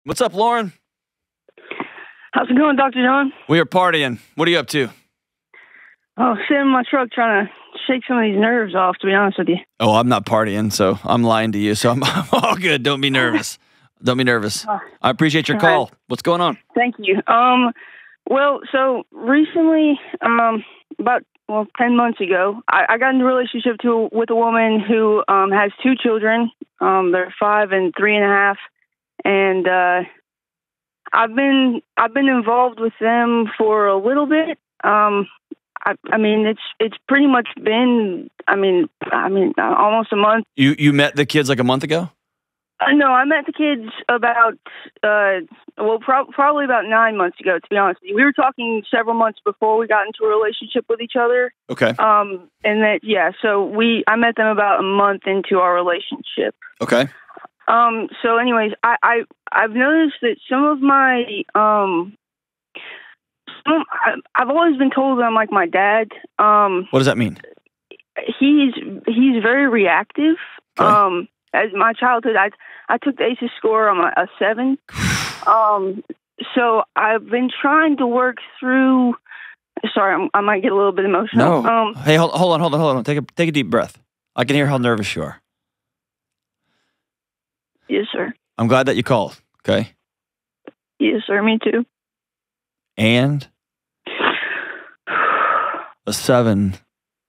What's up, Lauren? How's it going, Dr. John? We are partying. What are you up to? Oh, sitting in my truck trying to shake some of these nerves off, to be honest with you. Oh, I'm not partying, so I'm lying to you. So I'm all good. Don't be nervous. Don't be nervous. I appreciate your call. What's going on? Thank you. Well, so recently, about 10 months ago, I got in a relationship with a woman who has two children. They're 5 and 3.5, and I've been involved with them for a little bit. I mean, it's pretty much been, almost a month. You met the kids like a month ago? No, I met the kids about, probably about 9 months ago, to be honest with you. We were talking several months before we got into a relationship with each other. Okay. So I met them about a month into our relationship. Okay. So anyways, I've noticed that some of my, I've always been told that I'm like my dad. What does that mean? He's very reactive. Okay. As my childhood, I took the ACEs score. I'm a 7. So I've been trying to work through. Sorry, I might get a little bit emotional. No. Hey, hold on. Take a deep breath. I can hear how nervous you are. Yes, sir. I'm glad that you called. Okay. Yes, sir. Me too. And a 7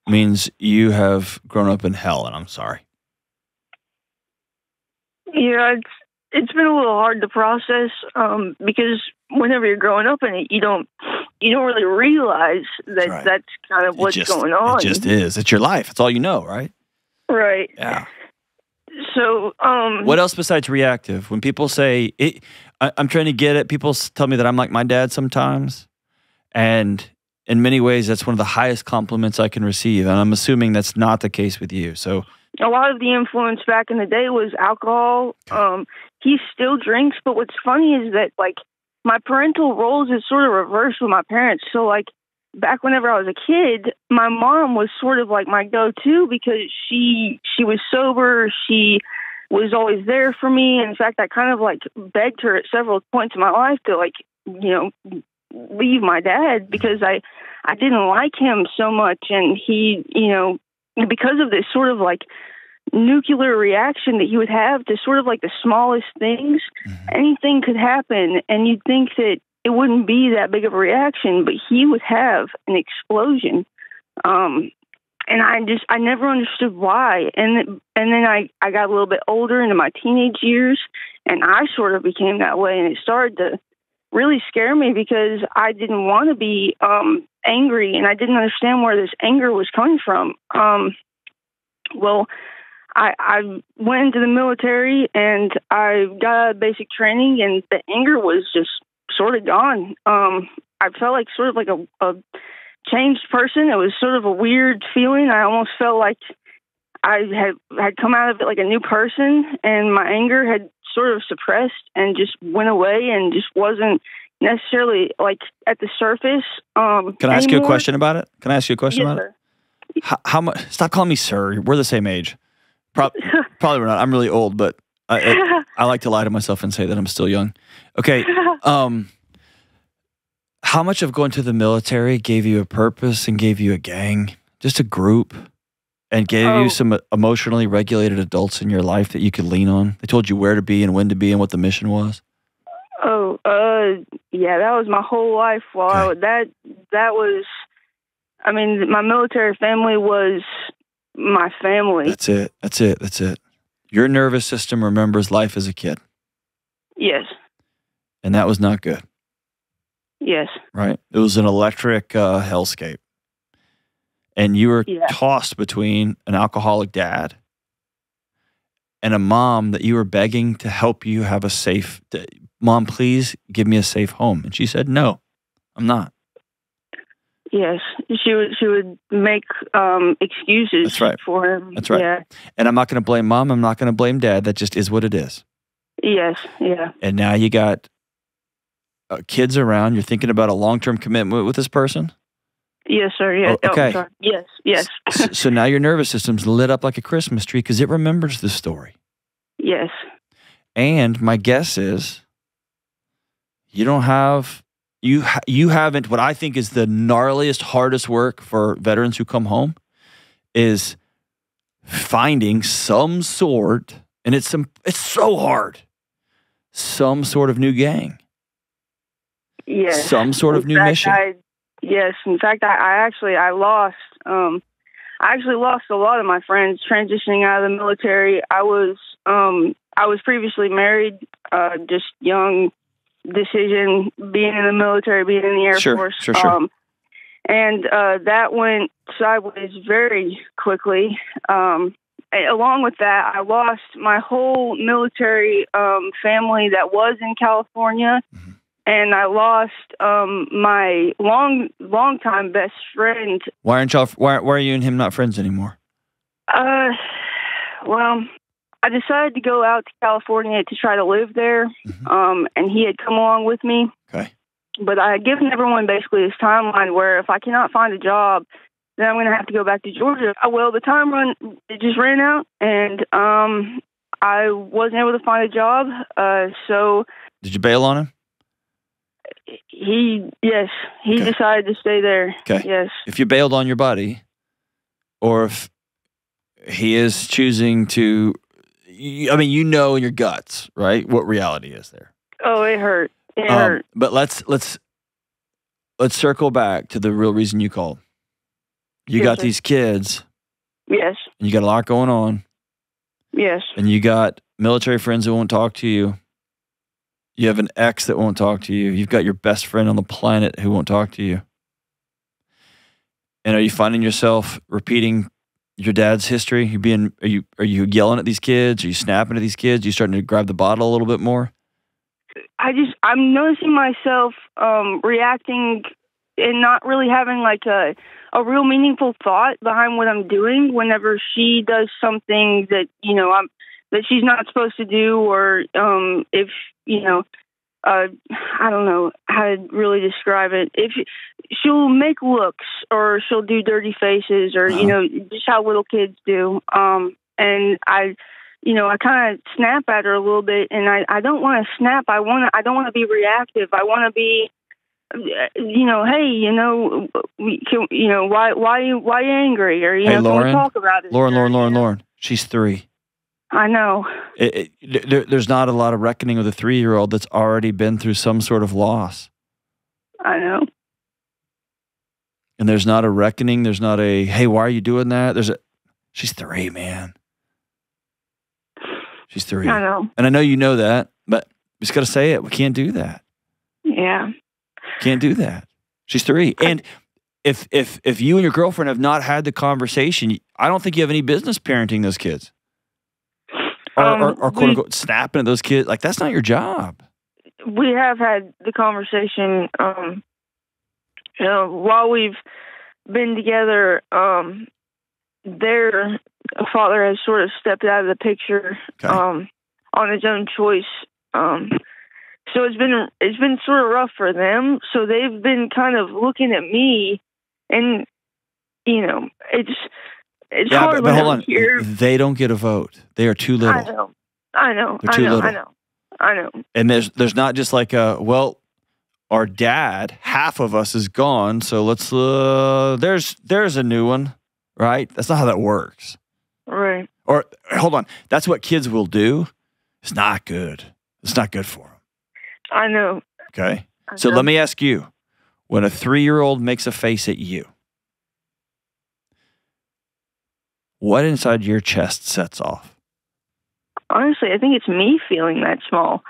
means you have grown up in hell, and I'm sorry. Yeah, it's been a little hard to process because whenever you're growing up in it, you don't really realize that that's kind of what's going on. It just is. It's your life. It's all you know, right? Right. Yeah. So, what else besides reactive? When people say it, I'm trying to get it. People tell me that I'm like my dad sometimes, and in many ways, that's one of the highest compliments I can receive. And I'm assuming that's not the case with you. So, a lot of the influence back in the day was alcohol. He still drinks, but what's funny is that like my parental roles is sort of reversed with my parents. So like back whenever I was a kid, my mom was sort of like my go-to because she was sober. She was always there for me. In fact, I kind of like begged her at several points in my life to like, leave my dad because I didn't like him so much. And he, because of this sort of like nuclear reaction that he would have to sort of like the smallest things, anything could happen. And you'd think that it wouldn't be that big of a reaction, but he would have an explosion. And I never understood why. And then I got a little bit older into my teenage years and I sort of became that way. And it started to really scare me because I didn't want to be, angry and I didn't understand where this anger was coming from. I went into the military and I got basic training and the anger was just sort of gone. I felt like sort of like a changed person. It was sort of a weird feeling. I almost felt like I had come out of it like a new person and my anger had sort of suppressed and just went away and just wasn't necessarily like at the surface. Can I ask you a question about it? Yes, sir. How much? Stop calling me sir. We're the same age. Probably we're not. I'm really old, but I like to lie to myself and say that I'm still young. Okay. How much of going to the military gave you a purpose and gave you a gang, just a group, and gave you some emotionally regulated adults in your life that you could lean on? They told you where to be and when to be and what the mission was? Yeah, that was my whole life. That was, my military family was my family. That's it. Your nervous system remembers life as a kid. Yes. And that was not good. Yes. Right? It was an electric hellscape. And you were tossed between an alcoholic dad and a mom that you were begging to help you have a safe, Mom, please give me a safe home. And she said, no, I'm not. Yes. She would make excuses for him. That's right. Yeah. And I'm not going to blame Mom. I'm not going to blame Dad. That just is what it is. Yes. Yeah. And now you got kids around. You're thinking about a long-term commitment with this person? Yes, sir. Yeah. Oh, okay. Sorry. Yes. So now your nervous system's lit up like a Christmas tree because it remembers this story. Yes. And my guess is You don't have you haven't. What I think is the gnarliest, hardest work for veterans who come home is finding some sort, and it's so hard. Some sort of new gang. Yes. Some sort of new mission. Yes. In fact, I lost. I actually lost a lot of my friends transitioning out of the military. I was previously married, just young decision, being in the military, being in the Air Force. Sure. And that went sideways very quickly. Along with that, I lost my whole military family that was in California. Mm-hmm. And I lost my long-time best friend. Why are you and him not friends anymore? Well, I decided to go out to California to try to live there, and he had come along with me. Okay. But I had given everyone basically this timeline where if I cannot find a job, then I'm going to have to go back to Georgia. Well, the it just ran out, and I wasn't able to find a job. So did you bail on him? He decided to stay there. Okay. Yes. If you bailed on your buddy, or if he is choosing to, I mean, you know in your guts, right, what reality is there. Oh, it hurt. It hurt. But let's circle back to the real reason you called. You got these kids. Yes. And you got a lot going on. Yes. And you got military friends that won't talk to you. You have an ex that won't talk to you. You've got your best friend on the planet who won't talk to you. And are you finding yourself repeating your dad's history? Are you yelling at these kids? Are you snapping at these kids? Are you starting to grab the bottle a little bit more? I'm noticing myself reacting and not really having like a real meaningful thought behind what I'm doing whenever she does something that, that she's not supposed to do, or if, I don't know how to really describe it. If she'll make looks, or she'll do dirty faces, or, just how little kids do. And I kind of snap at her a little bit, and I don't want to snap. I don't want to be reactive. I want to be, hey, why are you angry? Or, hey, Lauren, can we talk about it? Lauren, she's 3. I know. There's not a lot of reckoning with a 3-year-old that's already been through some sort of loss. I know. And there's not a reckoning. There's not a, hey, why are you doing that? She's 3, man. She's 3. I know. And I know you know that, but we just got to say it. We can't do that. Yeah. Can't do that. She's 3. And if you and your girlfriend have not had the conversation, I don't think you have any business parenting those kids. Or quote unquote snapping at those kids. Like, that's not your job. We have had the conversation, while we've been together, their father has sort of stepped out of the picture, on his own choice. So it's been sort of rough for them. So they've been kind of looking at me, and it's hard. But hold on. They don't get a vote. They are too little. I know. They're too little. I know. And there's not just like our dad, half of us is gone, so let's there's a new one, right? That's not how that works. Right. Or hold on. That's what kids will do. It's not good. It's not good for them. I know. Okay. So let me ask you, when a 3-year-old makes a face at you, what inside your chest sets off? Honestly, I think it's me feeling that small.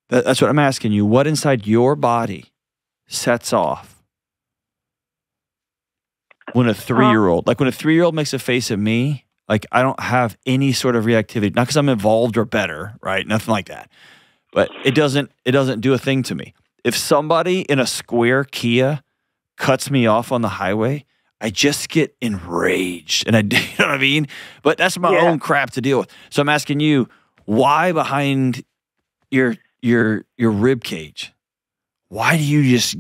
That's what I'm asking you. What inside your body sets off when a 3-year-old, like when a 3-year-old makes a face at me, like I don't have any sort of reactivity, not because I'm involved or better, right? Nothing like that. But it doesn't do a thing to me. If somebody in a square Kia cuts me off on the highway, I just get enraged, and you know what I mean? But that's my own crap to deal with. So I'm asking you, why behind your rib cage? Why do you just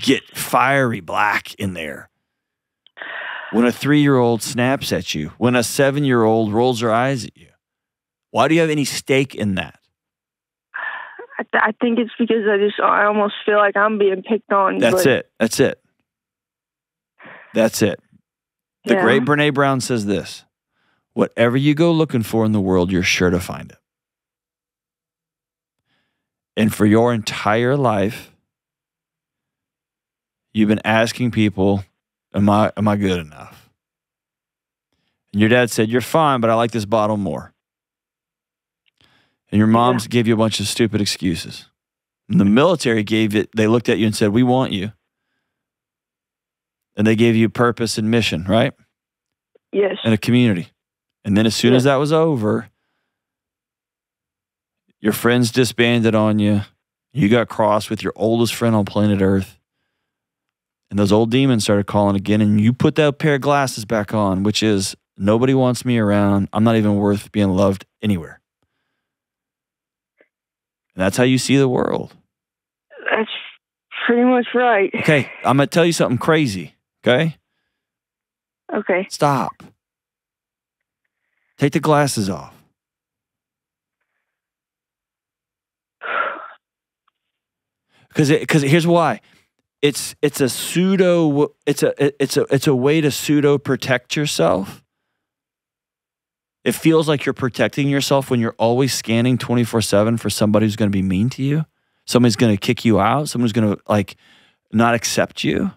get fiery black in there? When a 3-year-old snaps at you, when a 7-year-old rolls her eyes at you, why do you have any stake in that? I think it's because I almost feel like I'm being picked on. That's it. The great Brene Brown says this: whatever you go looking for in the world, you're sure to find it. And for your entire life, you've been asking people, am I good enough? And your dad said, you're fine, but I like this bottle more. And your moms gave you a bunch of stupid excuses. And the military they looked at you and said, we want you. And they gave you purpose and mission, right? Yes. And a community. And then as soon as that was over, your friends disbanded on you. You got crossed with your oldest friend on planet Earth. And those old demons started calling again. And you put that pair of glasses back on, which is, nobody wants me around. I'm not even worth being loved anywhere. And that's how you see the world. That's pretty much right. Okay, I'm going to tell you something crazy, okay? Okay. Stop. Take the glasses off. Because here's why. It's a way to pseudo protect yourself. It feels like you're protecting yourself when you're always scanning 24/7 for somebody who's going to be mean to you. Somebody's going to kick you out. Someone's going to not accept you.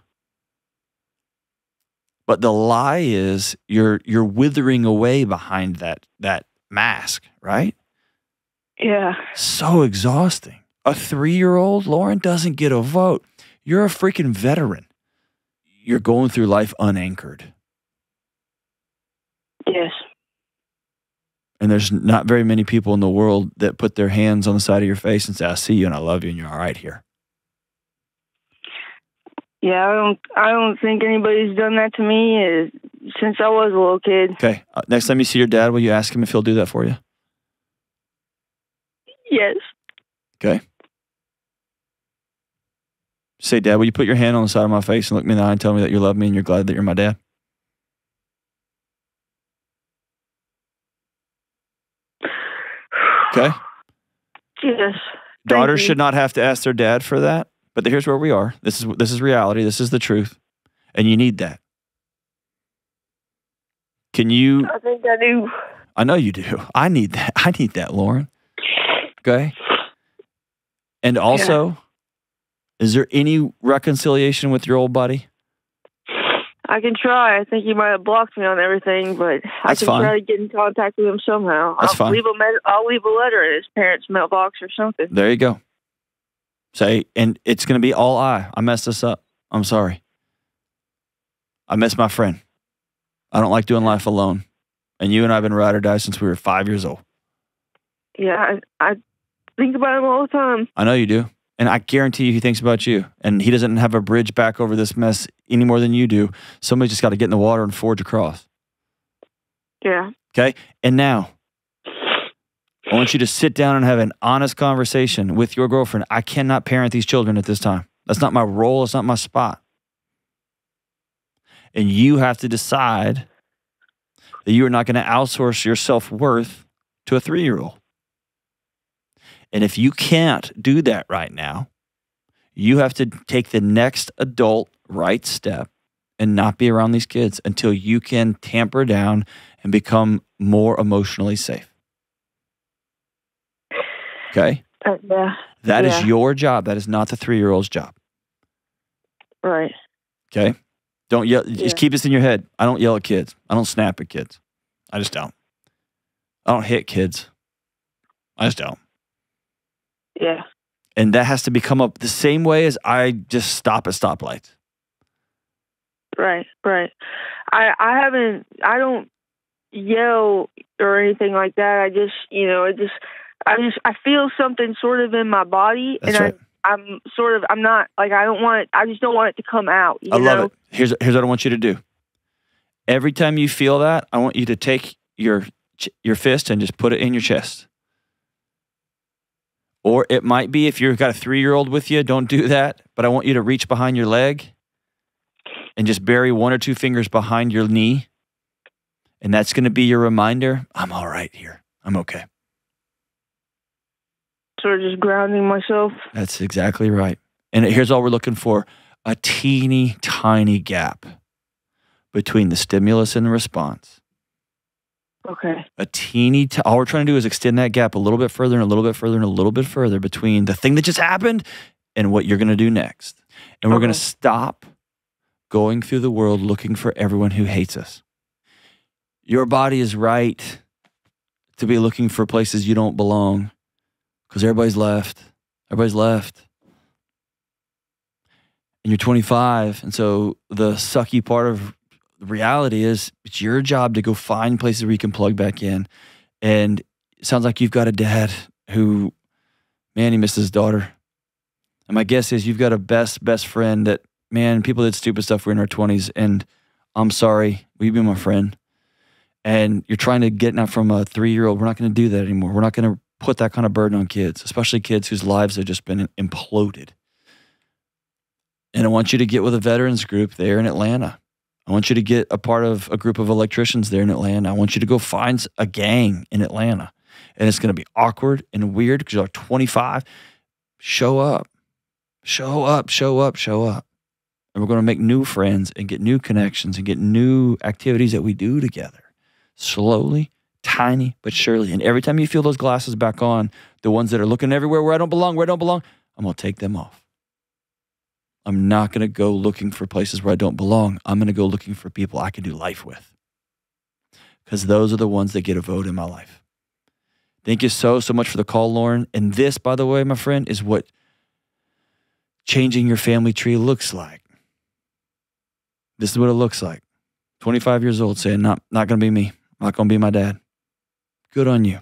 But the lie is you're withering away behind that mask, right? Yeah. So exhausting. A 3-year-old, Lauren, doesn't get a vote. You're a freaking veteran. You're going through life unanchored. Yes. And there's not very many people in the world that put their hands on the side of your face and say, I see you and I love you and you're all right here. Yeah, I don't think anybody's done that to me since I was a little kid. Okay. Next time you see your dad, will you ask him if he'll do that for you? Yes. Okay. Say, Dad, will you put your hand on the side of my face and look me in the eye and tell me that you love me and you're glad that you're my dad? Okay. Yes. Daughters should not have to ask their dad for that, but here's where we are. This is reality. This is the truth, and you need that. Can you? I think I do. I know you do. I need that. I need that, Lauren. Okay. And also, is there any reconciliation with your old buddy? I can try. I think he might have blocked me on everything, but I can try to get in contact with him somehow. I'll leave a letter in his parents' mailbox or something. There you go. Say, and it's going to be all I messed this up. I'm sorry. I miss my friend. I don't like doing life alone. And you and I have been ride or die since we were 5 years old. Yeah, I think about him all the time. I know you do. And I guarantee you he thinks about you. And he doesn't have a bridge back over this mess any more than you do. Somebody just got to get in the water and forge across. Yeah. Okay? And now, I want you to sit down and have an honest conversation with your girlfriend. I cannot parent these children at this time. That's not my role. It's not my spot. And you have to decide that you are not going to outsource your self-worth to a 3-year-old. And if you can't do that right now, you have to take the next adult right step and not be around these kids until you can tamper down and become more emotionally safe. Okay? That is your job. That is not the 3-year-old's job. Right. Okay? Don't yell. Just keep this in your head. I don't yell at kids. I don't snap at kids. I just don't. I don't hit kids. I just don't. Yeah. And that has to become up the same way as I just stop at stoplights. Right. I don't yell or anything like that. I just, I feel something sort of in my body. That's and right. I'm not like, I just don't want it to come out. I love it. Here's what I want you to do. Every time you feel that, I want you to take your fist and just put it in your chest. Or it might be if you've got a 3-year-old with you, don't do that. But I want you to reach behind your leg and just bury 1 or 2 fingers behind your knee. And that's going to be your reminder, I'm all right here. I'm okay. sort of just grounding myself. That's exactly right. And here's all we're looking for: a teeny tiny gap between the stimulus and the response. Okay. All we're trying to do is extend that gap a little bit further and a little bit further and a little bit further between the thing that just happened and what you're going to do next. And we're going to stop going through the world looking for everyone who hates us. Your body is right to be looking for places you don't belong because everybody's left. Everybody's left. And you're 25. And so the sucky part of the reality is it's your job to go find places where you can plug back in. And it sounds like you've got a dad who, man, he missed his daughter. And my guess is you've got a best friend that, man, people did stupid stuff. We're in our 20s, and I'm sorry. Will you be my friend? And you're trying to get now from a 3-year-old. We're not going to do that anymore. We're not going to put that kind of burden on kids, especially kids whose lives have just been imploded. And I want you to get with a veterans group there in Atlanta. I want you to get a part of a group of electricians there in Atlanta. I want you to go find a gang in Atlanta. And it's going to be awkward and weird because you're 25. Show up. Show up, show up, show up. And we're going to make new friends and get new connections and get new activities that we do together. Slowly, tiny, but surely. And every time you feel those glasses back on, the ones that are looking everywhere where I don't belong, I'm going to take them off. I'm not going to go looking for places where I don't belong. I'm going to go looking for people I can do life with. Because those are the ones that get a vote in my life. Thank you so much for the call, Lauren. And this, by the way, my friend, is what changing your family tree looks like. This is what it looks like. 25 years old saying, not going to be me. Not going to be my dad. Good on you.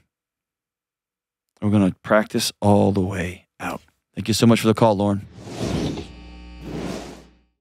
We're going to practice all the way out. Thank you so much for the call, Lauren.